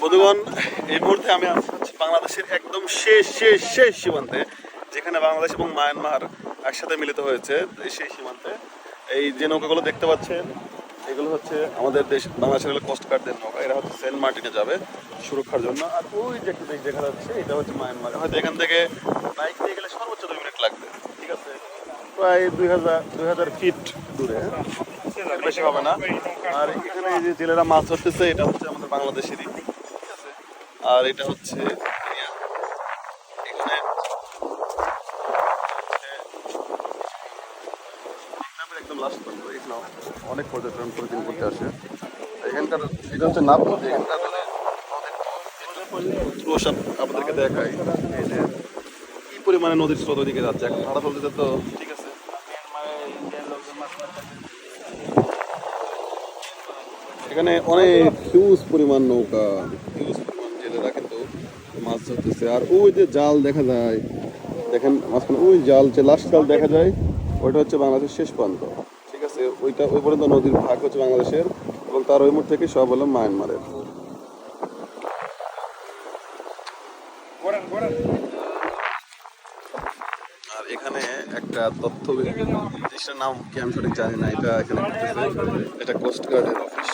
বন্ধুগণ, এই মুহূর্তে আমি আছি হচ্ছে বাংলাদেশের একদম শেষ শেষ শেষ সীমান্তে, যেখানে বাংলাদেশ এবং মায়ানমার একসাথে মিলিত হয়েছে। এই সেই সীমান্তে এই যে নৌকাগুলো দেখতে পাচ্ছেন, এগুলো হচ্ছে আমাদের দেশ বাংলাদেশের হলো কোস্ট গার্ডদের নৌকা। এরা হচ্ছে সেন্ট মার্টিনে যাবে সুরক্ষার জন্য। আর ওই যে একটা দেশ দেখা যাচ্ছে, এটা হচ্ছে মায়ানমার। হয়তো এখান থেকে বাইক নিয়ে গেলে সর্বোচ্চ 2 মিনিট লাগবে, ঠিক আছে? প্রায় 2000 ফিট দূরে, এর বেশি হবে না। আর এখানে এই যে জেলেরা মাছ ধরতেছে, এটা হচ্ছে আমাদের বাংলাদেশেরই, ঠিক আছে? আর এটা হচ্ছে এখানে একদম লাস্ট পর্যন্ত এখানে অনেক পর্যটন প্রতিদিন করতে আসে। এখানকার এটা হচ্ছে নাপ নদী। এখানকার স্রোত আপনাদেরকে দেখাই, এই যে কি পরিমাণে নদীর স্রোত ওইদিকে যাচ্ছে, এখন ভাড়া চলতেছে তো, ঠিক আছে? এখানে অনেক হিউজ পরিমাণ নৌকা, হিউজ পরিমাণ জেলেরা কিন্তু মাছ ধরতেছে। আর ওই যে জাল দেখা যায়, দেখেন মাঝখানে ওই জাল, যে লাস্ট জাল দেখা যায়, ওইটা হচ্ছে বাংলাদেশের শেষ প্রান্ত, ঠিক আছে? ওইটা ওই পর্যন্ত নদীর ভাগ হচ্ছে বাংলাদেশের, এবং তার ওই মুখ থেকে সব হলো মায়ানমারের। আর এখানে একটা তথ্য জিনিসটার নাম কি আমি সঠিক জানি না, এটা এখানে করতেছে, এটা কোস্ট গার্ডের অফিস।